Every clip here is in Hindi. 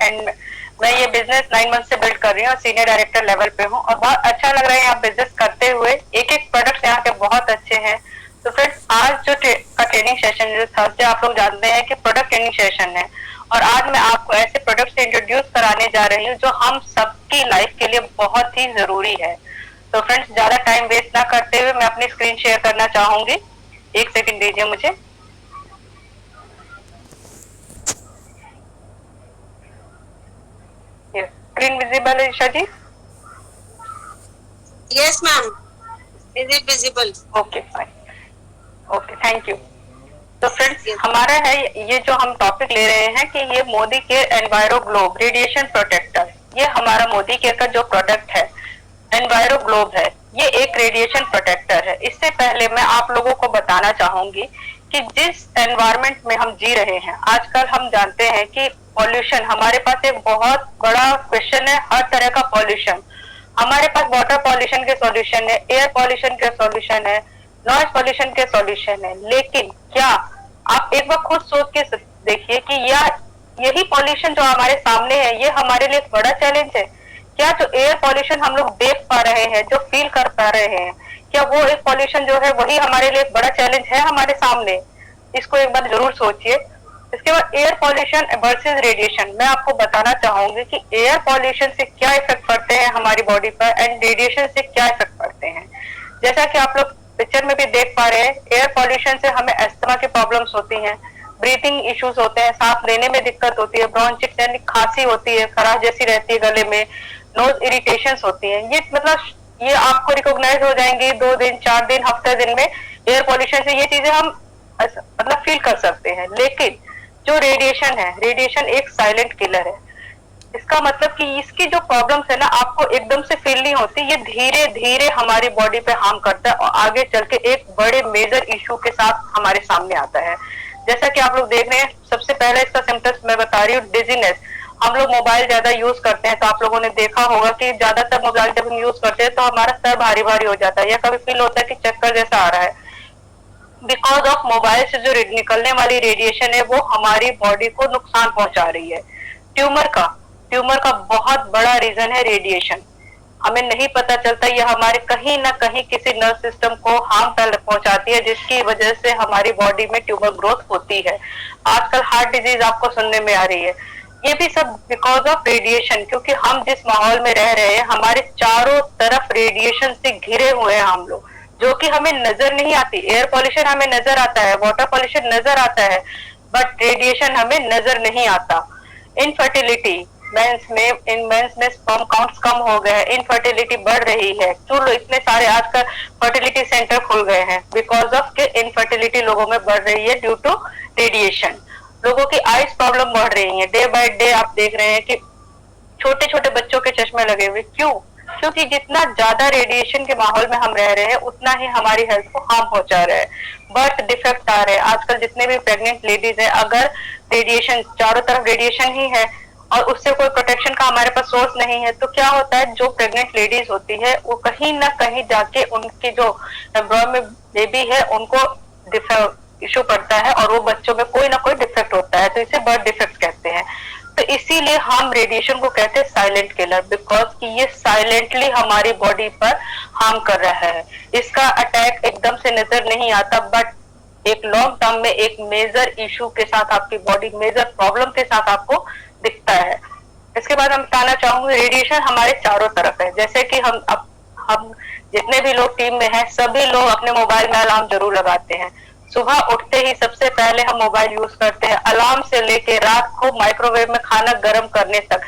एंड मैं ये बिजनेस 9 मंथ से बिल्ड कर रही हूँ और सीनियर डायरेक्टर लेवल पे हूँ और बहुत अच्छा लग रहा है यहाँ बिजनेस करते हुए। एक एक प्रोडक्ट यहाँ के बहुत अच्छे हैं। तो फ्रेंड्स आज जो का ट्रेनिंग सेशन जो थर्सडे आप लोग जानते हैं कि प्रोडक्ट ट्रेनिंग सेशन है और आज मैं आपको ऐसे प्रोडक्ट से इंट्रोड्यूस कराने जा रही हूँ जो हम सबकी लाइफ के लिए बहुत ही जरूरी है। तो फ्रेंड्स ज्यादा टाइम वेस्ट ना करते हुए मैं अपनी स्क्रीन शेयर करना चाहूंगी। 1 सेकंड दीजिए मुझे। स्क्रीन विजिबल है ईशा जी? Yes, ma'am. Is it visible? Okay fine, okay thank you. तो फ्रेंड्स Yes. हमारा है ये जो हम टॉपिक ले रहे हैं कि ये Modicare enviro globe radiation protector, ये हमारा मोदी केयर का जो प्रोडक्ट है एनवायरो ग्लोब है, ये एक रेडिएशन प्रोटेक्टर है। इससे पहले मैं आप लोगों को बताना चाहूंगी कि जिस एनवायरमेंट में हम जी रहे हैं आजकल, हम जानते हैं कि पॉल्यूशन हमारे पास एक बहुत बड़ा क्वेश्चन है। हर तरह का पॉल्यूशन हमारे पास, वाटर पॉल्यूशन के सॉल्यूशन है, एयर पॉल्यूशन के सॉल्यूशन है, नॉइज पॉल्यूशन के सॉल्यूशन है। लेकिन क्या आप एक बार खुद सोच के देखिए कि यही पॉल्यूशन जो हमारे सामने है ये हमारे लिए एक बड़ा चैलेंज है? क्या जो एयर पॉल्यूशन हम लोग देख पा रहे हैं, जो फील कर पा रहे हैं, क्या वो एक पॉल्यूशन जो है वही हमारे लिए एक बड़ा चैलेंज है हमारे सामने? इसको एक बार जरूर सोचिए। इसके बाद एयर पॉल्यूशन वर्सेस रेडिएशन, मैं आपको बताना चाहूंगी कि एयर पॉल्यूशन से क्या इफेक्ट पड़ते हैं हमारी बॉडी पर एंड रेडिएशन से क्या इफेक्ट पड़ते हैं। जैसा कि आप लोग पिक्चर में भी देख पा रहे हैं, एयर पॉल्यूशन से हमें अस्थमा की प्रॉब्लम्स होती हैं, ब्रीथिंग इश्यूज होते हैं, सांस लेने में दिक्कत होती है, ब्रोंचिटिस यानी खांसी होती है, खराश जैसी रहती है गले में, नोज इरिटेशंस होती हैं। ये मतलब ये आपको रिकॉग्नाइज हो जाएंगे 2 दिन 4 दिन हफ्ते दिन में। एयर पॉल्यूशन से ये चीजें हम मतलब फील कर सकते हैं। लेकिन जो रेडिएशन है, रेडिएशन एक साइलेंट किलर है। इसका मतलब कि इसकी जो प्रॉब्लम्स है ना आपको एकदम से फील नहीं होती, ये धीरे धीरे हमारी बॉडी पे हार्म करता है और आगे चल के एक बड़े मेजर इशू के साथ हमारे सामने आता है। जैसा कि आप लोग देख रहे हैं, सबसे पहले इसका सिम्टम्स मैं बता रही हूँ, डिजीनेस। हम लोग मोबाइल ज्यादा यूज करते हैं तो आप लोगों ने देखा होगा कि ज्यादातर मोबाइल जब हम यूज करते हैं तो हमारा सर भारी भारी हो जाता है या कभी फील होता है कि चक्कर जैसा आ रहा है। बिकॉज ऑफ मोबाइल से जो निकलने वाली रेडिएशन है वो हमारी बॉडी को नुकसान पहुंचा रही है। ट्यूमर का बहुत बड़ा रीजन है रेडिएशन। हमें नहीं पता चलता, ये हमारे कहीं ना कहीं किसी नर्व सिस्टम को हार्म पहुंचाती है जिसकी वजह से हमारी बॉडी में ट्यूमर ग्रोथ होती है। आजकल हार्ट डिजीज आपको सुनने में आ रही है, ये भी सब बिकॉज ऑफ रेडिएशन। क्योंकि हम जिस माहौल में रह रहे हैं हमारे चारों तरफ रेडिएशन से घिरे हुए हैं हम लोग, जो कि हमें नजर नहीं आती। एयर पॉल्यूशन हमें नजर आता है, वाटर पॉल्यूशन नजर आता है, बट रेडिएशन हमें नजर नहीं आता। इनफर्टिलिटी, मेंस में स्पर्म काउंट्स कम हो गए हैं, इनफर्टिलिटी बढ़ रही है। क्यों इतने सारे आजकल फर्टिलिटी सेंटर खुल गए हैं? बिकॉज ऑफ के इनफर्टिलिटी लोगों में बढ़ रही है ड्यू टू रेडिएशन। लोगों की आइज प्रॉब्लम बढ़ रही है, डे बाय डे आप देख रहे हैं कि छोटे छोटे बच्चों के चश्मे लगे हुए। क्यों? क्योंकि जितना ज्यादा रेडिएशन के माहौल में हम रह रहे हैं उतना ही हमारी हेल्थ को हार्म पहुंचा रहे हैं, बर्थ डिफेक्ट आ रहे हैं। आजकल जितने भी प्रेग्नेंट लेडीज हैं, अगर रेडिएशन, चारों तरफ रेडिएशन ही है और उससे कोई प्रोटेक्शन का हमारे पास सोर्स नहीं है, तो क्या होता है, जो प्रेग्नेंट लेडीज होती है वो कहीं ना कहीं जाके उनकी जो एम्ब्रॉय में बेबी है उनको इशू पड़ता है और वो बच्चों में कोई ना कोई डिफेक्ट होता है, तो इसे बर्थ डिफेक्ट कहते हैं। तो इसीलिए हम रेडिएशन को कहते हैं साइलेंट किलर, बिकॉज कि ये साइलेंटली हमारी बॉडी पर हार्म कर रहा है। इसका अटैक एकदम से नजर नहीं आता, बट एक लॉन्ग टर्म में एक मेजर इशू के साथ, आपकी बॉडी मेजर प्रॉब्लम के साथ आपको दिखता है। इसके बाद हम बताना चाहूंगी, रेडिएशन हमारे चारों तरफ है। जैसे कि हम जितने भी लोग टीम में हैं, सभी लोग अपने मोबाइल में अलार्म जरूर लगाते हैं। सुबह उठते ही सबसे पहले हम मोबाइल यूज करते हैं, अलार्म से लेके रात को माइक्रोवेव में खाना गर्म करने तक।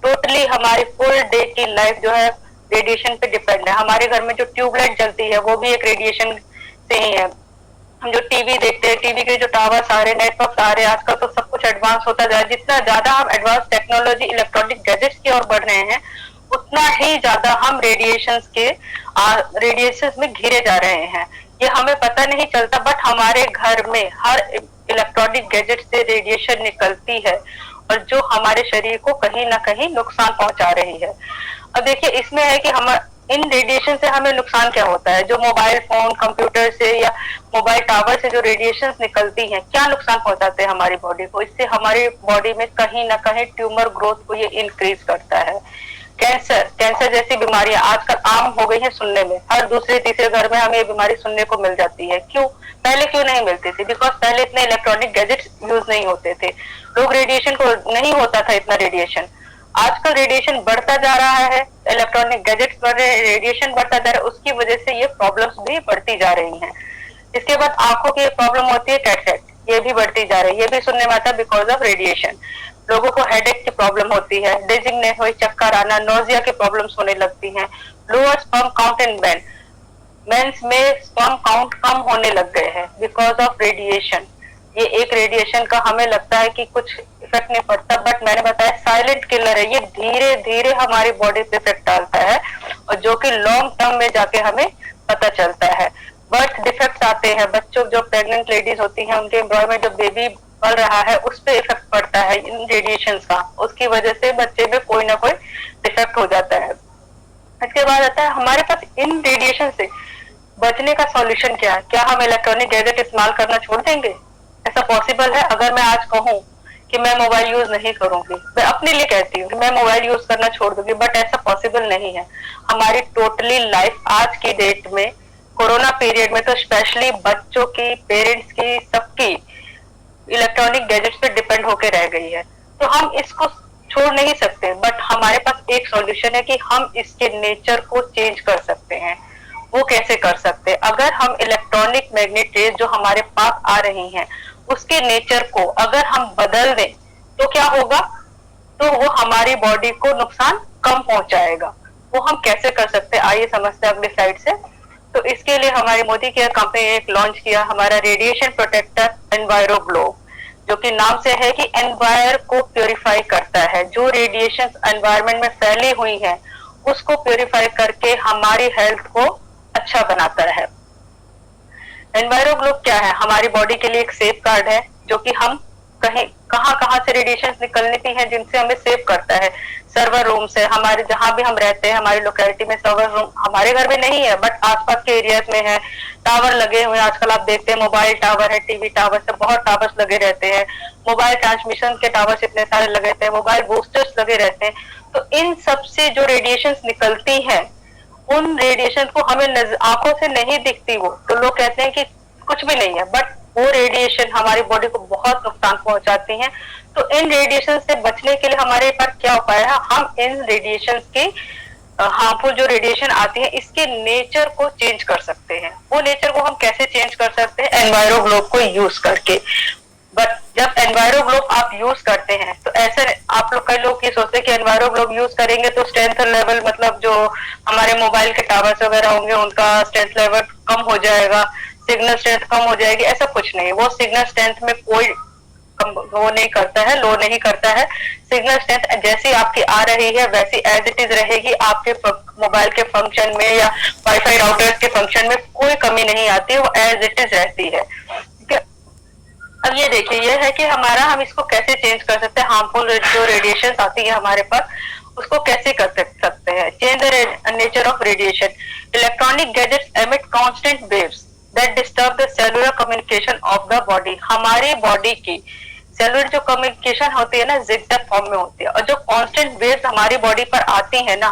टोटली हमारी फुल डे की लाइफ जो है रेडिएशन पे डिपेंड है। हमारे घर में जो ट्यूबलाइट जलती है वो भी एक रेडिएशन से ही है। हम जो टीवी देखते हैं, टीवी के जो टावर्स आ रहे हैं, नेटवर्क आ रहे हैं, आजकल तो सब कुछ एडवांस होता जा रहा है। जितना ज्यादा हम एडवांस टेक्नोलॉजी, इलेक्ट्रॉनिक गैजेट्स की ओर बढ़ रहे हैं, उतना ही ज्यादा हम रेडिएशन में घिरे जा रहे हैं। ये हमें पता नहीं चलता, बट हमारे घर में हर इलेक्ट्रॉनिक गैजेट से रेडिएशन निकलती है और जो हमारे शरीर को कहीं ना कहीं नुकसान पहुंचा रही है। अब देखिए, इसमें है कि हम इन रेडिएशन से हमें नुकसान क्या होता है? जो मोबाइल फोन, कंप्यूटर से या मोबाइल टावर से जो रेडिएशन निकलती हैं, क्या नुकसान पहुंचाते हैं हमारी बॉडी को? इससे हमारी बॉडी में कहीं ना कहीं ट्यूमर ग्रोथ को ये इंक्रीज करता है। कैंसर जैसी बीमारियां आजकल आम हो गई है सुनने में। हर दूसरे तीसरे घर में हमें ये बीमारी सुनने को मिल जाती है। क्यों? पहले क्यों नहीं मिलती थी? बिकॉज पहले इतने इलेक्ट्रॉनिक गैजेट्स यूज नहीं होते थे, लोग रेडिएशन को नहीं होता था इतना रेडिएशन। आजकल रेडिएशन बढ़ता जा रहा है, इलेक्ट्रॉनिक गैजेट्स बढ़ रहे हैं, रेडिएशन बढ़ता जा रहा है, उसकी वजह से ये प्रॉब्लम्स भी बढ़ती जा रही हैं। इसके बाद आंखों की प्रॉब्लम होती है, कैटरेक्ट, ये भी बढ़ती जा रही है, ये भी सुनने में आता है बिकॉज ऑफ रेडिएशन। लोगों को हेडेक की प्रॉब्लम होती है, डिजिंग नहीं हुई, चक्कर आना, नोजिया की प्रॉब्लम्स होने लगती हैं। Lower sperm count in men, men's में स्पर्म काउंट कम होने लग गए हैं बिकॉज ऑफ रेडिएशन। ये एक रेडिएशन का हमें लगता है कि कुछ इफेक्ट नहीं पड़ता, बट मैंने बताया साइलेंट किलर है, ये धीरे धीरे हमारी बॉडी पे इफेक्ट डालता है और जो कि लॉन्ग टर्म में जाके हमें पता चलता है। बर्थ डिफेक्ट्स आते हैं, बच्चों जो प्रेग्नेंट लेडीज होती हैं उनके एम्ब्रॉय में जो बेबी पल रहा है उस पर इफेक्ट पड़ता है इन रेडिएशन का, उसकी वजह से बच्चे में कोई ना कोई डिफेक्ट हो जाता है। इसके बाद आता है हमारे पास इन रेडिएशन से बचने का सॉल्यूशन क्या है? क्या हम इलेक्ट्रॉनिक गैजेट इस्तेमाल करना छोड़ देंगे? ऐसा पॉसिबल है? अगर मैं आज कहूँ कि मैं मोबाइल यूज नहीं करूंगी, मैं अपने लिए कहती हूँ कि मैं मोबाइल यूज करना छोड़ दूंगी, बट ऐसा पॉसिबल नहीं है। हमारी टोटली लाइफ आज की डेट में, कोरोना पीरियड में तो स्पेशली बच्चों की, पेरेंट्स की, सबकी इलेक्ट्रॉनिक गैजेट्स पे डिपेंड होके रह गई है। तो हम इसको छोड़ नहीं सकते, बट हमारे पास एक सॉल्यूशन है कि हम इसके नेचर को चेंज कर सकते हैं। वो कैसे कर सकते हैं? अगर हम इलेक्ट्रॉनिक मैग्नेट रेज जो हमारे पास आ रही हैं उसके नेचर को अगर हम बदल दें तो क्या होगा? तो वो हमारी बॉडी को नुकसान कम पहुंचाएगा। वो हम कैसे कर सकते हैं, आइए समझते हैं अगली स्लाइड से। तो इसके लिए हमारी मोदी केयर कंपनी ने एक लॉन्च किया हमारा रेडिएशन प्रोटेक्टर एनवायरो ग्लोब, जो कि नाम से है कि एनवायर को प्योरीफाई करता है। जो रेडिएशन एनवायरमेंट में फैली हुई है उसको प्योरीफाई करके हमारी हेल्थ को अच्छा बनाता है। एनवायरो ग्लोब क्या है? हमारी बॉडी के लिए एक सेफ गार्ड है, जो कि हम कहां से रेडिएशन निकलती हैं जिनसे हमें सेव करता है। सर्वर रूम से, हमारे जहां भी हम रहते हैं हमारी लोकेलिटी में सर्वर रूम, हमारे घर में नहीं है बट आसपास के एरियाज में है। टावर लगे हुए हैं, आजकल आप देखते हैं मोबाइल टावर है, टीवी टावर से बहुत टावर्स लगे रहते हैं, मोबाइल ट्रांसमिशन के टावर्स इतने सारे लगे रहते हैं, मोबाइल बूस्टर्स लगे रहते हैं। तो इन सब से जो रेडिएशन निकलती है उन रेडिएशन को हमें आंखों से नहीं दिखती वो, तो लोग कहते हैं कि कुछ भी नहीं है, बट वो रेडिएशन हमारी बॉडी को बहुत नुकसान पहुंचाती हैं। तो इन रेडिएशन से बचने के लिए हमारे पास क्या उपाय है? हम इन रेडिएशन के हार्मफुल जो रेडिएशन आती है इसके नेचर को चेंज कर सकते हैं। वो नेचर को हम कैसे चेंज कर सकते हैं? एनवायरो ग्लोब को यूज करके। बट जब एनवायरो ग्लोब आप यूज करते हैं तो ऐसे आप लोग, कई लोग ये सोचते हैं कि एनवायरो ग्लोब यूज करेंगे तो स्ट्रेंथ लेवल, मतलब जो हमारे मोबाइल के टावर्स वगैरह होंगे उनका स्ट्रेंथ लेवल कम हो जाएगा, सिग्नल स्ट्रेंथ कम हो जाएगी। ऐसा कुछ नहीं, वो सिग्नल स्ट्रेंथ में कोई वो नहीं करता है, लो नहीं करता है। सिग्नल स्ट्रेंथ जैसी आपकी आ रही है वैसी एज इट इज रहेगी। आपके मोबाइल के फंक्शन में या वाईफाई राउटर्स के फंक्शन में कोई कमी नहीं आती है, वो एज इट इज रहती है। अब ये देखिए, ये है कि हम इसको कैसे चेंज कर सकते हैं। हार्मफुल जो रेडिएशन आती है हमारे पास उसको कैसे कर सकते हैं? Change the nature of radiation. Electronic gadgets emit constant waves that disturb the cellular communication of the body. हमारी बॉडी की सेलुलर जो कम्युनिकेशन होती है ना, जिगजैग फॉर्म में होती है, और जो कांस्टेंट वेव्स हमारी बॉडी पर आती है ना,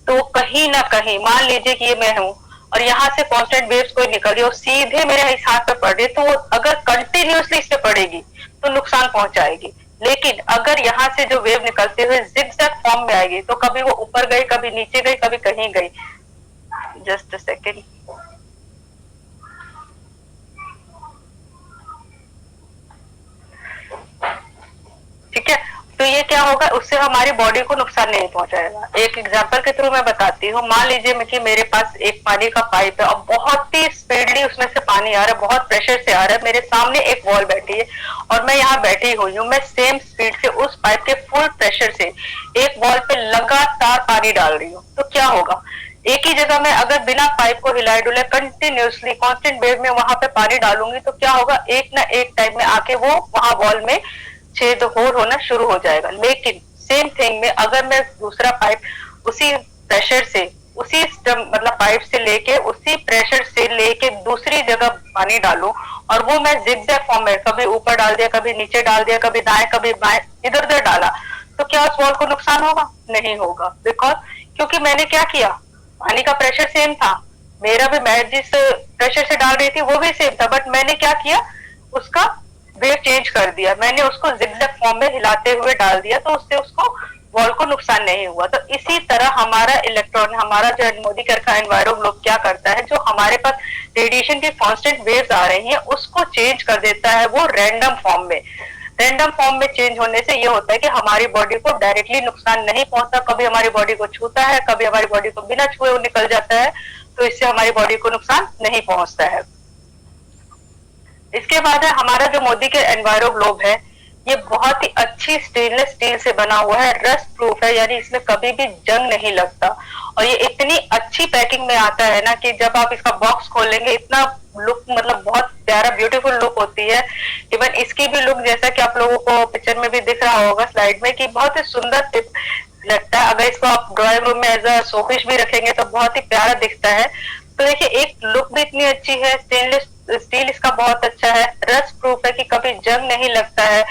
तो कहीं ना कहीं मान लीजिए कि ये मैं हूँ और यहाँ से कांस्टेंट वेव्स कोई निकल रही है और सीधे मेरे इस हाथ पे पड़ रही है, तो वो अगर कंटिन्यूअसली इस पे पड़ेगी तो नुकसान पहुंचाएगी। लेकिन अगर यहाँ से जो वेव निकलते हुए जिगजैग फॉर्म में आएगी तो कभी वो ऊपर गई, कभी नीचे गई, कभी कहीं गई। Just a second. ठीक है, तो ये क्या होगा, उससे हमारी बॉडी को नुकसान नहीं पहुंचाएगा। एक एग्जांपल के थ्रू मैं बताती हूँ। मान लीजिए कि मेरे पास एक पानी का पाइप है और बहुत ही स्पीडली उसमें से पानी आ रहा है, बहुत प्रेशर से आ रहा है। मेरे सामने एक वॉल बैठी है और मैं यहाँ बैठी हुई हूँ। मैं सेम स्पीड से उस पाइप के फुल प्रेशर से एक वॉल पे लगातार पानी डाल रही हूँ, तो क्या होगा? एक ही जगह में अगर बिना पाइप को हिलाए डुलाए कंटिन्यूअसली कांस्टेंट वेव में वहां पे पानी डालूंगी तो क्या होगा? एक ना एक टाइम में आके वो वहां वॉल में छेद होल होना शुरू हो जाएगा। लेकिन सेम थिंग में अगर मैं दूसरा पाइप उसी प्रेशर से उसी मतलब पाइप से लेके उसी प्रेशर से लेके दूसरी जगह पानी डालूं, और वो मैं जिगजैग फॉर्म में कभी ऊपर डाल दिया, कभी नीचे डाल दिया, कभी दाएं कभी बाएं, इधर उधर डाला, तो क्या उस वॉल को नुकसान होगा? नहीं होगा। बिकॉज क्योंकि मैंने क्या किया, पानी का प्रेशर सेम था, मेरा भी, मैं जिस प्रेशर से डाल रही थी वो भी सेम था, बट मैंने क्या किया, उसका वेव चेंज कर दिया, मैंने उसको जिगजैग फॉर्म में हिलाते हुए डाल दिया, तो उससे उसको वॉल को नुकसान नहीं हुआ। तो इसी तरह हमारा इलेक्ट्रॉन, हमारा जो मोदी केयर का एनवायरो ग्लोब क्या करता है, जो हमारे पास रेडिएशन की कांस्टेंट वेव्स आ रही हैं उसको चेंज कर देता है वो रैंडम फॉर्म में। रैंडम फॉर्म में चेंज होने से ये होता है कि हमारी बॉडी को डायरेक्टली नुकसान नहीं पहुंचता, कभी हमारी बॉडी को छूता है, कभी हमारी बॉडी को बिना छुए निकल जाता है, तो इससे हमारी बॉडी को नुकसान नहीं पहुंचता है। इसके बाद है हमारा जो मोदी के एनवायरो ग्लोब है, ये बहुत ही अच्छी स्टेनलेस स्टील से बना हुआ है, रस्ट प्रूफ है, यानी इसमें कभी भी जंग नहीं लगता, और ये इतनी अच्छी पैकिंग में आता है ना कि जब आप इसका बॉक्स खोलेंगे इतना लुक, मतलब बहुत प्यारा ब्यूटीफुल लुक होती है। इवन इसकी भी लुक, जैसा कि आप लोगों को पिक्चर में भी दिख रहा होगा स्लाइड में, कि बहुत ही सुंदर लगता है। अगर इसको आप ड्राइंग रूम में एज अ शोपीस भी रखेंगे तो बहुत ही प्यारा दिखता है। तो देखिए, एक लुक भी इतनी अच्छी है, स्टेनलेस स्टील इसका बहुत अच्छा है, रस्ट प्रूफ है कि कभी जंग नहीं लगता है।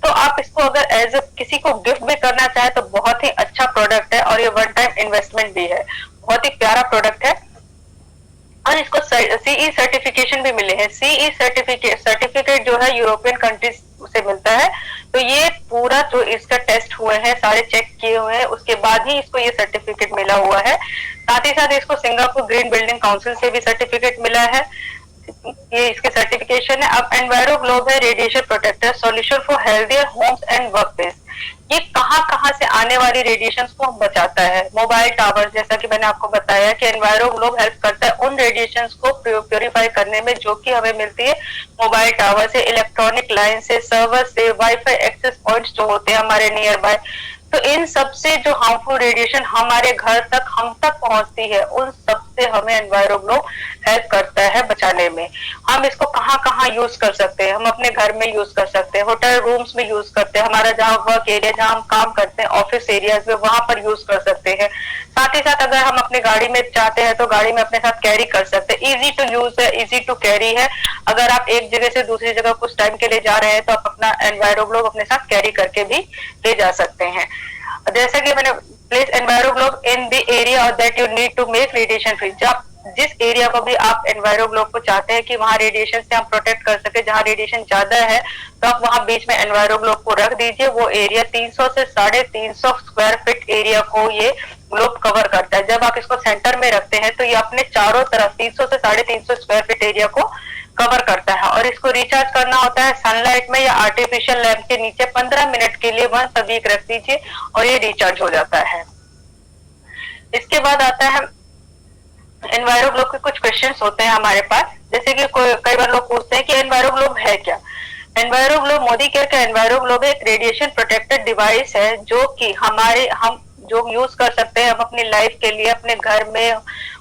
तो आप इसको अगर एज किसी को गिफ्ट भी करना चाहे तो बहुत ही अच्छा प्रोडक्ट है, और ये वन टाइम इन्वेस्टमेंट भी है, बहुत ही प्यारा प्रोडक्ट है। और इसको सीई सर्टिफिकेशन भी मिले हैं। सीई सर्टिफिकेट जो है यूरोपियन कंट्रीज से मिलता है, तो ये पूरा जो इसका टेस्ट हुए हैं, सारे चेक किए हुए हैं, उसके बाद ही इसको ये सर्टिफिकेट मिला हुआ है। साथ ही साथ इसको सिंगापुर ग्रीन बिल्डिंग काउंसिल से भी सर्टिफिकेट मिला है, ये इसके सर्टिफिकेशन है। अब एनवायरो ग्लोब है radiation protector solution for healthier homes and work place. ये कहाँ से आने वाली रेडिएशन को बचाता है। मोबाइल टावर, जैसा कि मैंने आपको बताया कि एनवायरो ग्लोब हेल्प करता है उन रेडिएशन को प्योरीफाई करने में जो कि हमें मिलती है मोबाइल टावर से, इलेक्ट्रॉनिक लाइन से, सर्वर से, वाईफाई एक्सेस पॉइंट्स जो होते हैं हमारे नियर बाय। तो इन सब से जो हार्मफुल रेडिएशन हमारे घर तक, हम तक पहुंचती है, उन सब से हमें एनवायरो ग्लोब हेल्प करता है बचाने में। हम इसको कहाँ यूज कर सकते हैं? हम अपने घर में यूज कर सकते हैं, होटल रूम्स में यूज करते हैं, हमारा जहाँ वर्क एरिया, जहाँ हम काम करते हैं, ऑफिस एरियाज में, वहां पर यूज कर सकते हैं। साथ ही साथ अगर हम अपने गाड़ी में चाहते हैं तो गाड़ी में अपने साथ कैरी कर सकते हैं। इजी टू यूज है, इजी टू कैरी है। अगर आप एक जगह से दूसरी जगह कुछ टाइम के लिए जा रहे हैं तो आप अपना एनवायरो ग्लोब अपने साथ कैरी करके भी ले जा सकते हैं। जैसा कि मैंने place enviro globe in the area that you need to make radiation free. जब जिस एरिया को भी आप एनवायरो ग्लोब को चाहते हैं कि वहां रेडिएशन से हम प्रोटेक्ट कर सके, जहां रेडिएशन ज्यादा है, तो आप वहां बीच में एनवायरो ग्लोब को रख दीजिए। वो एरिया 300 से 350 स्क्वायर फीट एरिया को ये ग्लोब कवर करता है। जब आप इसको सेंटर में रखते हैं तो ये अपने चारों तरफ 300 से 350 स्क्वायर फीट एरिया को कवर करता है। और इसको रिचार्ज करना होता है सनलाइट में या आर्टिफिशियल लैम्प के नीचे 15 मिनट के लिए वंस अ वीक रख दीजिए और ये रिचार्ज हो जाता है। इसके बाद आता है एनवायरो ग्लोब के कुछ क्वेश्चंस होते हैं हमारे पास, जैसे कि कई बार लोग पूछते हैं कि एनवायरो ग्लोब है क्या। एनवायरो ग्लोब, मोदी केयर का एनवायरो ग्लोब एक रेडिएशन प्रोटेक्टेड डिवाइस है जो कि हम जो यूज कर सकते हैं हम अपनी लाइफ के लिए, अपने घर में,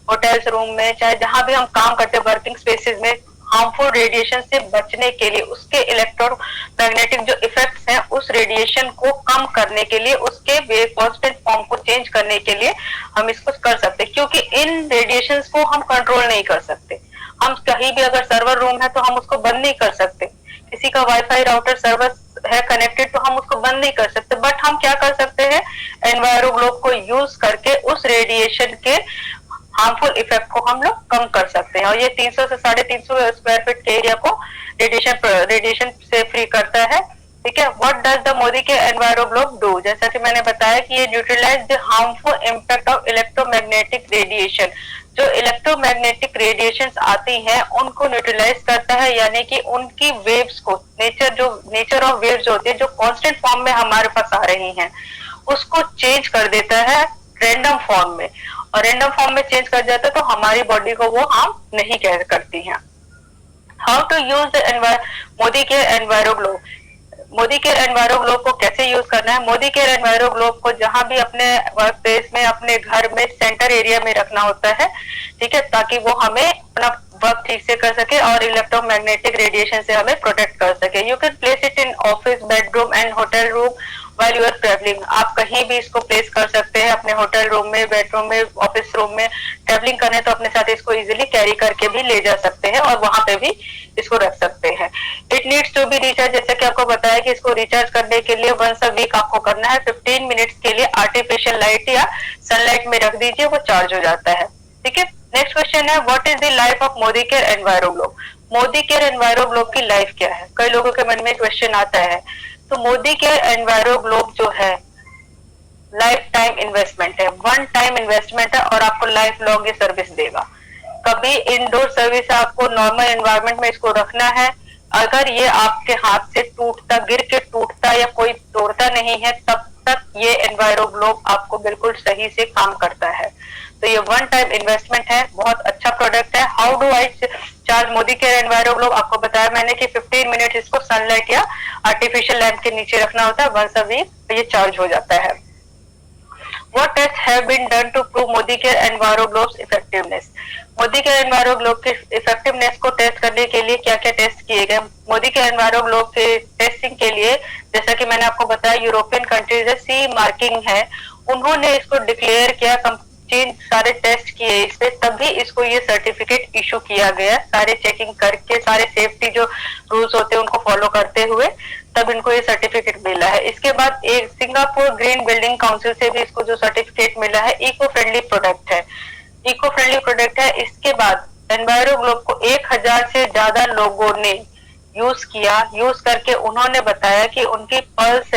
होटल्स रूम में, चाहे जहां भी हम काम करते हैं, वर्किंग स्पेसेस में, हार्मफुल रेडिएशन से बचने के लिए, उसके इलेक्ट्रोमैग्नेटिक जो इफेक्ट्स हैं उस रेडिएशन को कम करने के लिए, उसके वेव कांस्टेंट फॉर्म को चेंज करने के लिए हम इसको कर सकते हैं। क्योंकि इन रेडिएशंस को हम कंट्रोल नहीं कर सकते। हम कहीं भी अगर सर्वर रूम है तो हम उसको बंद नहीं कर सकते, किसी का वाईफाई राउटर सर्वर है कनेक्टेड तो हम उसको बंद नहीं कर सकते, बट हम क्या कर सकते हैं, एनवायरो ग्लोब को यूज करके उस रेडिएशन के हार्मफुल इफेक्ट को हम लोग कम कर सकते हैं। और ये 300 से 350 स्क्वायर फीट के एरिया को रेडिएशन से फ्री करता है। ठीक है, व्हाट डज द मोदी के एनवायरो ग्लोब डू? जैसा कि मैंने बताया कि ये neutralize the harmful impact of electromagnetic radiation. जो इलेक्ट्रोमैग्नेटिक रेडिएशंस आती हैं उनको न्यूट्रलाइज करता है, यानी कि उनकी वेव्स को, नेचर ऑफ वेव्स जो होती है, जो कांस्टेंट फॉर्म में हमारे पास आ रही हैं, उसको चेंज कर देता है रैंडम फॉर्म में। और रैंडम फॉर्म में चेंज कर जाता है तो हमारी बॉडी को वो हार्म नहीं करती हैं। How to use the Modi के एनवायरो ग्लोब? मोदी के एनवायरो ग्लोब को कैसे यूज करना है? मोदी के एनवायरो ग्लोब को जहां भी अपने वर्क प्लेस में, अपने घर में, सेंटर एरिया में रखना होता है, ठीक है, ताकि वो हमें अपना वर्क ठीक से कर सके और इलेक्ट्रोमैग्नेटिक रेडिएशन से हमें प्रोटेक्ट कर सके। You can place it in office, bedroom and hotel room, while you are traveling। आप कहीं भी इसको प्लेस कर सकते हैं, अपने होटल रूम में, बेडरूम में, ऑफिस रूम में। ट्रेवलिंग करने तो अपने साथ इसको इजिली कैरी करके भी ले जा सकते हैं और वहां पे भी इसको रख सकते हैं। It needs to be recharge, जैसे कि आपको बताया कि इसको रिचार्ज करने के लिए वंस अ वीक आपको करना है। 15 मिनट्स के लिए आर्टिफिशियल लाइट या सनलाइट में रख दीजिए, वो चार्ज हो जाता है। ठीक है, नेक्स्ट क्वेश्चन है, what is the life of Modi care enviro globe. Modi care enviro globe की लाइफ क्या है, कई लोगों के मन में क्वेश्चन आता है। तो मोदी केयर एनवायरो ग्लोब जो है लाइफ टाइम इन्वेस्टमेंट है, वन टाइम इन्वेस्टमेंट है और आपको लाइफ लॉन्ग ये सर्विस देगा। कभी इंडोर सर्विस आपको नॉर्मल एनवायरनमेंट में इसको रखना है। अगर ये आपके हाथ से टूटता, गिर के टूटता या कोई तोड़ता नहीं है, तब तक ये एनवायरो ग्लोब आपको बिल्कुल सही से काम करता है। तो ये वन टाइम इन्वेस्टमेंट है, बहुत अच्छा प्रोडक्ट है। How do I charge Modi care enviro globe, आपको बताया मैंने कि 15 मिनट इसको सनलाइट या आर्टिफिशियल लैम्प के नीचे रखना होता है, वंस अ वीक ये चार्ज हो जाता है। What tests have been done to prove Modi Care Enviro Globe's effectiveness? Modi care enviro globe के इफेक्टिवनेस को टेस्ट करने के लिए क्या क्या टेस्ट किए गए। मोदी केयर एनवायरो ग्लोब के टेस्टिंग के लिए, जैसा कि मैंने आपको बताया, यूरोपियन कंट्रीज सी मार्किंग है, उन्होंने इसको डिक्लेयर किया, चेंज सारे टेस्ट किए इस पे, तभी इसको ये सर्टिफिकेट इशू किया गया। सारे चेकिंग करके, सारे सेफ्टी जो रूल्स होते हैं उनको फॉलो करते हुए तब इनको ये सर्टिफिकेट मिला है। इसके बाद एक सिंगापुर ग्रीन बिल्डिंग काउंसिल से भी इसको जो सर्टिफिकेट मिला है, इको फ्रेंडली प्रोडक्ट है, इको फ्रेंडली प्रोडक्ट है। इसके बाद एनवायरो ग्लोब को 1000 से ज्यादा लोगों ने यूज किया, यूज करके उन्होंने बताया कि उनकी पल्स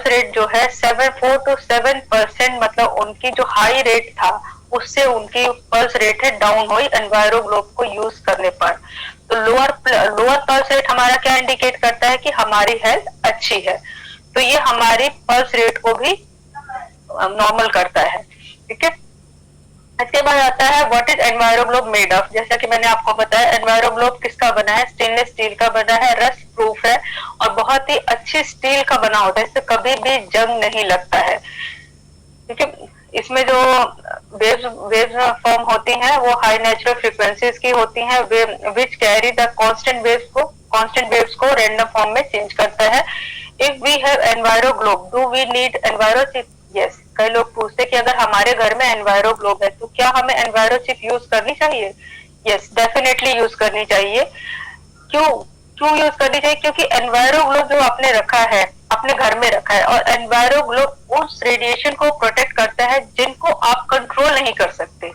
रेट जो है 4 to 7%, मतलब उनकी जो हाई रेट था उससे उनकी पल्स रेट है डाउन हुई एनवायरो ग्लोब को यूज करने पर। तो लोअर पल्स रेट हमारा क्या इंडिकेट करता है कि हमारी हेल्थ अच्छी है, तो ये हमारी पल्स रेट को भी नॉर्मल करता है। ठीक है, इसके बाद आता है what is enviro globe made of. जैसा कि मैंने आपको बताया, एनवायरो ग्लोब किसका बना है, स्टेनलेस स्टील का बना है, रस्ट प्रूफ है और बहुत ही अच्छी स्टील का बना होता है, इससे कभी भी जंग नहीं लगता है। ठीक है, इसमें जो वेव्स फॉर्म होती हैं वो हाई नेचुरल फ्रीक्वेंसीज की होती हैं, which carry the constant waves को रैंडम फॉर्म में चेंज करता है। If we have enviro globe, do we need enviro chip? Yes, कई लोग पूछते कि अगर हमारे घर में एनवायरो ग्लोब है तो क्या हमें एनवायरो चिप यूज करनी चाहिए? यस, डेफिनेटली यूज करनी चाहिए। क्यों यूज करनी चाहिए? क्योंकि एनवायरो ग्लोब जो आपने रखा है, अपने घर में रखा है, और एनवायरो ग्लोब उस रेडिएशन को प्रोटेक्ट करता है जिनको आप कंट्रोल नहीं कर सकते।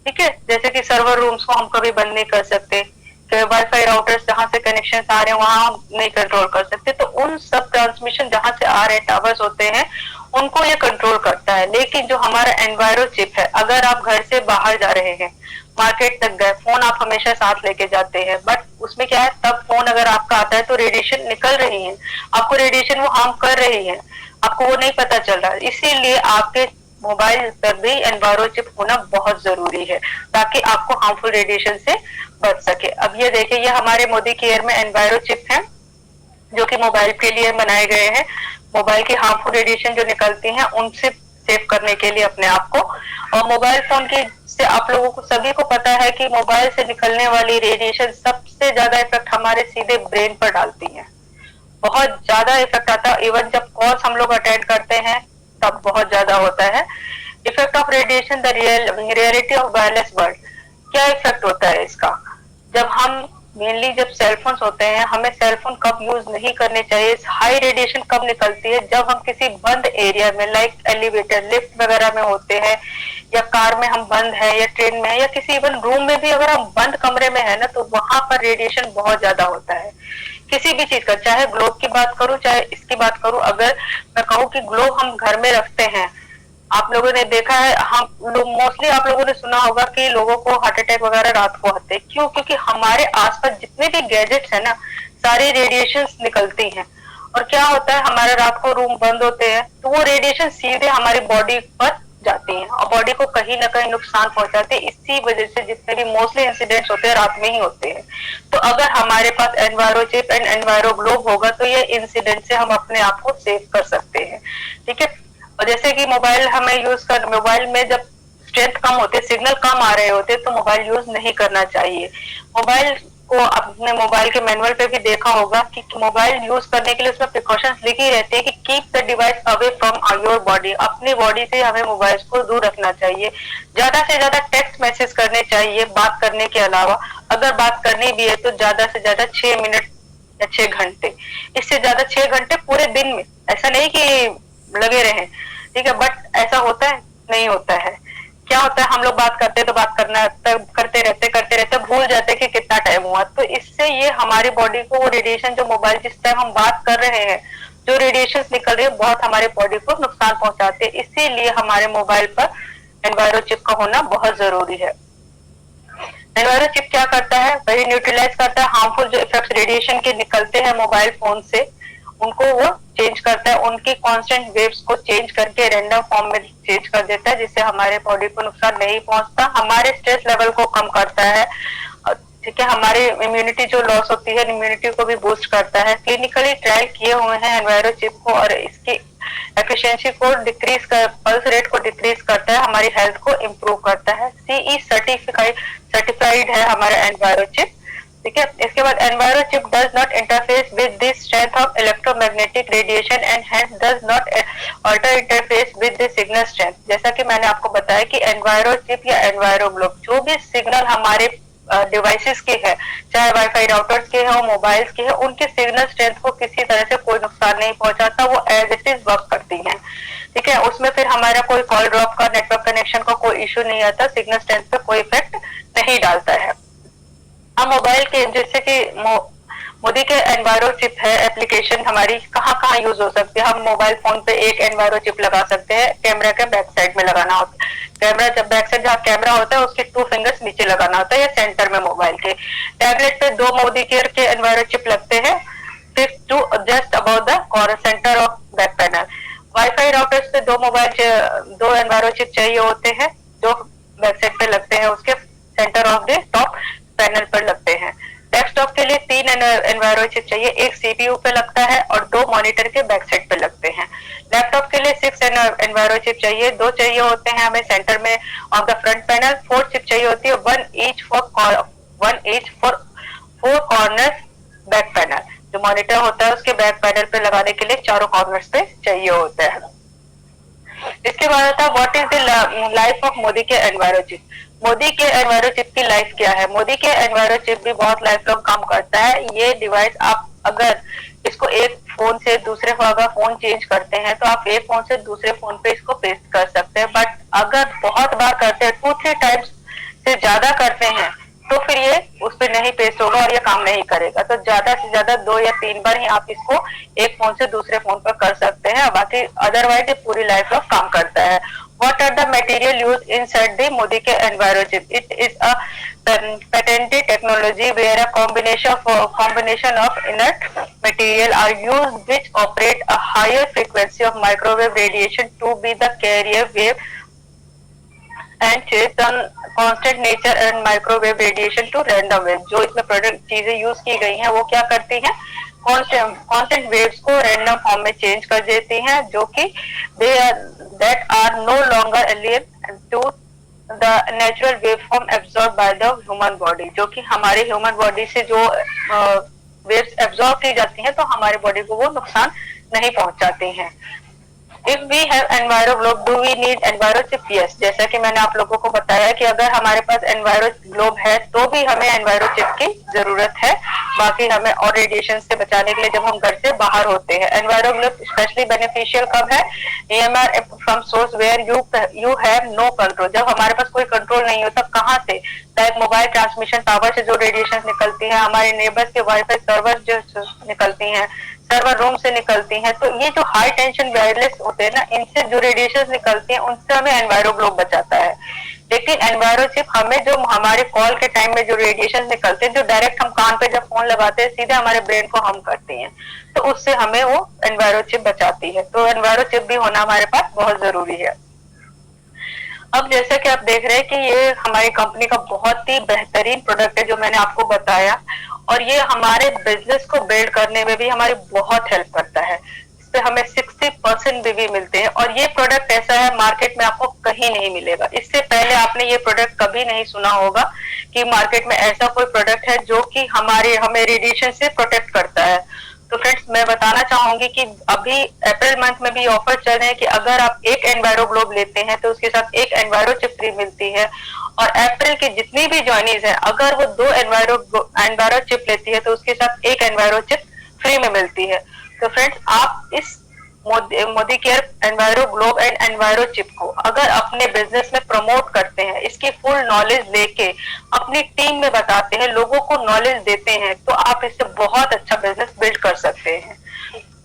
ठीक है, जैसे कि सर्वर रूम्स को हम कभी बंद नहीं कर सकते, वाईफाई राउटर्स जहां से कनेक्शन आ रहे हैं वहां हम नहीं कंट्रोल कर सकते, तो उन सब ट्रांसमिशन जहां से आ रहे हैं, टावर्स होते हैं, उनको ये कंट्रोल करता है। लेकिन जो हमारा एनवायरो चिप है, अगर आप घर से बाहर जा रहे हैं, मार्केट तक गए, फोन आप हमेशा साथ लेके जाते हैं, बट उसमें क्या है, तब फोन अगर आपका आता है तो रेडिएशन निकल रही है, आपको रेडिएशन वो हार्म कर रही है, आपको वो नहीं पता चल रहा है। इसीलिए आपके मोबाइल पर भी एनवायरो चिप होना बहुत जरूरी है ताकि आपको हार्मफुल रेडिएशन से बच सके। अब ये देखिए, ये हमारे मोदी केयर में एनवायरो चिप है जो कि मोबाइल के लिए बनाए गए हैं, मोबाइल की हार्मफुल रेडिएशन जो निकलती हैं उनसे सेव करने के लिए अपने आप को। और मोबाइल फोन की से आप लोगों को सभी को पता है कि मोबाइल से निकलने वाली रेडिएशन सबसे ज्यादा इफेक्ट हमारे सीधे ब्रेन पर डालती है, बहुत ज्यादा इफेक्ट आता है। इवन जब कॉल्स हम लोग अटेंड करते हैं तब बहुत ज्यादा होता है। Effect of radiation, the reality of wireless world. क्या इफेक्ट होता है इसका? जब हम मेनली जब सेलफोन होते हैं, हमें सेलफोन कब यूज नहीं करने चाहिए, हाई रेडिएशन कब निकलती है, जब हम किसी बंद एरिया में, लाइक एलिवेटर, लिफ्ट वगैरह में होते हैं, या कार में हम बंद है, या ट्रेन में है, या किसी इवन रूम में भी अगर हम बंद कमरे में है ना, तो वहां पर रेडिएशन बहुत ज्यादा होता है किसी भी चीज का। चाहे ग्लोब की बात करूं, चाहे इसकी बात करूं, अगर मैं कहूँ कि ग्लोब हम घर में रखते हैं, आप लोगों ने देखा है, हम लोग मोस्टली आप लोगों ने सुना होगा कि लोगों को हार्ट अटैक वगैरह रात को आते हैं। क्यों? क्योंकि हमारे आसपास जितने भी गैजेट्स है ना, सारी रेडिएशंस निकलती हैं। और क्या होता है, हमारे रात को रूम बंद होते हैं तो वो रेडिएशन सीधे हमारी बॉडी पर जाती हैं और बॉडी को कहीं ना कहीं नुकसान पहुंचाते हैं। इसी वजह से जितने भी मोस्टली इंसिडेंट्स होते हैं रात में ही होते हैं। तो अगर हमारे पास enviro chip and enviro globe होगा तो ये इंसिडेंट से हम अपने आप को सेव कर सकते हैं। ठीक है, और जैसे कि मोबाइल हमें यूज कर, मोबाइल में जब स्ट्रेंथ कम होते, सिग्नल कम आ रहे होते, तो मोबाइल यूज नहीं करना चाहिए। मोबाइल को अपने मोबाइल के मैनुअल पे भी देखा होगा कि मोबाइल यूज करने के लिए उसमें प्रिकॉशंस लिखी रहती है कि keep the device away from your body, अपनी बॉडी से हमें मोबाइल को दूर रखना चाहिए। ज्यादा से ज्यादा टेक्स्ट मैसेज करने चाहिए बात करने के अलावा, अगर बात करनी भी है तो ज्यादा से ज्यादा 6 मिनट या 6 घंटे, इससे ज्यादा 6 घंटे पूरे दिन में, ऐसा नहीं कि लगे रहे, ठीक है, बट ऐसा होता है नहीं होता है। क्या होता है, हम लोग बात करते तो बात करते रहते भूल जाते कि कितना टाइम हुआ। तो इससे ये हमारी बॉडी को वो रेडिएशन जो मोबाइल जिस टाइम हम बात कर रहे हैं जो रेडिएशन निकल रही है बहुत हमारे बॉडी को नुकसान पहुंचाते हैं। इसीलिए हमारे मोबाइल पर एनवायरो चिप का होना बहुत जरूरी है। एनवायरो चिप क्या करता है, वही न्यूट्रलाइज करता है हार्मफुल जो इफेक्ट्स रेडिएशन के निकलते हैं मोबाइल फोन से, उनको वो चेंज करता है, उनकी कांस्टेंट वेव्स को चेंज करके रैंडम फॉर्म में चेंज कर देता है, जिससे हमारे बॉडी को नुकसान नहीं पहुंचता, हमारे स्ट्रेस लेवल को कम करता है, ठीक है, हमारी इम्यूनिटी जो लॉस होती है इम्यूनिटी को भी बूस्ट करता है। क्लिनिकली ट्रायल किए हुए हैं एनवायरो चिप को और इसकी एफिशिएंसी को डिक्रीज कर, पल्स रेट को डिक्रीज करता है, हमारी हेल्थ को इम्प्रूव करता है। सीई सर्टिफाइड है हमारा एनवायरो चिप, ठीक है। इसके बाद enviro chip does not interface with the strength of electromagnetic radiation and hence does not alter interface with the signal strength. जैसा कि मैंने आपको बताया कि एनवायरो चिप या एनवायरो ग्लोब जो भी सिग्नल हमारे डिवाइसेस के है, चाहे वाईफाई राउटर्स के हो मोबाइल्स के है, उनके सिग्नल स्ट्रेंथ को किसी तरह से कोई नुकसान नहीं पहुंचाता, वो एज इट इज वर्क करती हैं, ठीक है। उसमें फिर हमारा कोई कॉल ड्रॉप का नेटवर्क कनेक्शन का कोई इश्यू नहीं आता, सिग्नल स्ट्रेंथ पे कोई इफेक्ट नहीं डालता है। हम मोबाइल के जैसे कि मोदी के एनवायरो चिप है एप्लीकेशन हमारी कहाँ कहाँ यूज हो सकती है। हम मोबाइल फोन पे एक एनवायरो चिप लगा सकते हैं, कैमरा के बैक साइड में लगाना होता है, कैमरा जब बैक साइड जहाँ कैमरा होता है उसके 2 फिंगर्स नीचे लगाना होता है या सेंटर में मोबाइल के। टैबलेट पे 2 मोदी केयर के एनवायरो चिप लगते हैं, फिर 2 just about the centre of back panel. Wifi routers पे 2 एनवायरो चिप चाहिए होते हैं जो बैक साइड पे लगते हैं, उसके centre of the top panel पर लगते हैं। डेस्कटॉप के लिए 3 एनवायरो चिप चाहिए, एक सीपीयू पे लगता है और 2 मॉनिटर के बैक साइड पे लगते हैं। लैपटॉप के लिए 6 एनवायरो चिप चाहिए, 2 चाहिए होते हैं हमें सेंटर में on the front panel, 4 chip चाहिए होती है, 1 each for 4 corners back panel. जो मॉनिटर होता है उसके बैक पैनल पे लगाने के लिए चारों कॉर्नर्स पे चाहिए होता है। इसके बाद था what is the life of Modi के एनवायरो चिप। मोदी के एनवायरो चिप की लाइफ क्या है। मोदी के एनवायरो चिप भी बहुत लाइफ लॉन्ग काम करता है। ये डिवाइस आप अगर इसको एक फोन से दूसरे अगर फोन चेंज करते हैं तो आप एक फोन से दूसरे फोन पे इसको पेस्ट कर सकते हैं, बट अगर बहुत बार करते हैं 2-3 टाइम्स से ज्यादा करते हैं तो फिर ये उस पर नहीं पेस्ट होगा और ये काम नहीं करेगा। तो ज्यादा से ज्यादा 2 या 3 बार ही आप इसको एक फोन से दूसरे फोन पर कर सकते हैं, बाकी अदरवाइज ये पूरी लाइफ लॉन्ग काम करता है। What are the material used inside the Modi ke Enviro chip? It is a patented technology where a combination of inert material are used which operate a higher frequency of microwave radiation to be the carrier wave and change on constant nature and microwave radiation to random wave। जो इसमें प्रोडक्ट चीजें यूज की गई हैं वो क्या करती हैं, कांस्टेंट वेव्स को रैंडम फॉर्म में चेंज कर देती हैं, जो कि that are no longer alien to the natural waveform absorbed by the human body। जो कि हमारे ह्यूमन बॉडी से जो वेव्स एब्जॉर्ब की जाती हैं तो हमारे बॉडी को वो नुकसान नहीं पहुंचाती हैं। If we have enviro globe, do we need enviro chip? Yes, जैसा कि मैंने आप लोगों को बताया कि अगर हमारे पास enviro globe है तो भी हमें enviro chip की जरूरत है, बाकी हमें और रेडिएशन से बचाने के लिए जब हम घर से बाहर होते हैं। enviro globe स्पेशली बेनिफिशियल कब है, EMR from source where you have no control। जब हमारे पास कोई कंट्रोल नहीं होता, कहाँ से, लाइक मोबाइल ट्रांसमिशन टावर से जो रेडिएशन निकलती है, हमारे नेबर्स के वाईफाई सर्वर जो निकलती हैं, सर्वर रूम से निकलती हैं, तो ये जो हाई टेंशन वायरलेस होते हैं ना, इनसे जो रेडिएशन निकलती हैं उनसे हमें एनवायरो ग्लोब बचाता है। लेकिन एनवायरो चिप हमें जो हमारे कॉल के टाइम में जो रेडिएशन निकलते हैं, जो डायरेक्ट हम कान पे जब फोन लगाते हैं सीधे हमारे ब्रेन को हार्म करती हैं, तो उससे हमें वो एनवायरो चिप बचाती है। तो एनवायरो चिप भी होना हमारे पास बहुत जरूरी है। अब जैसा कि आप देख रहे हैं कि ये हमारी कंपनी का बहुत ही बेहतरीन प्रोडक्ट है जो मैंने आपको बताया, और ये हमारे बिजनेस को बिल्ड करने में भी हमारी बहुत हेल्प करता है। पे हमें 60% भी मिलते हैं और ये प्रोडक्ट ऐसा है मार्केट में आपको कहीं नहीं मिलेगा। इससे पहले आपने ये प्रोडक्ट कभी नहीं सुना होगा कि मार्केट में ऐसा कोई प्रोडक्ट है जो कि हमें रेडिएशन से प्रोटेक्ट करता है। तो फ्रेंड्स मैं बताना चाहूंगी कि अभी अप्रैल मंथ में भी ऑफर चल रहे हैं कि अगर आप एक एनवायरो ग्लोब लेते हैं तो उसके साथ एक एनवायरो चिप फ्री मिलती है। और अप्रैल की जितनी भी जॉइनीज है अगर वो 2 एनवायरो चिप लेती है तो उसके साथ एक एनवायरो चिप फ्री में मिलती है। तो फ्रेंड्स आप इस Modi care enviro globe and enviro chip को अगर अपने बिजनेस में प्रमोट करते हैं, इसकी फुल नॉलेज लेके अपनी टीम में बताते हैं, लोगों को नॉलेज देते हैं, तो आप इससे बहुत अच्छा बिजनेस बिल्ड कर सकते हैं।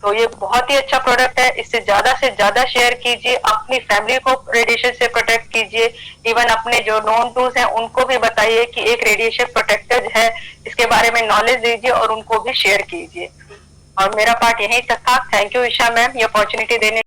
तो ये बहुत ही अच्छा प्रोडक्ट है, इससे ज्यादा शेयर कीजिए, अपनी फैमिली को रेडिएशन से प्रोटेक्ट कीजिए, इवन अपने जो नोन टूज हैं उनको भी बताइए कि एक रेडिएशन प्रोटेक्टर है, इसके बारे में नॉलेज दीजिए और उनको भी शेयर कीजिए। और मेरा पार्ट यहीं तक था। थैंक यू ईशा मैम ये अपॉर्चुनिटी देने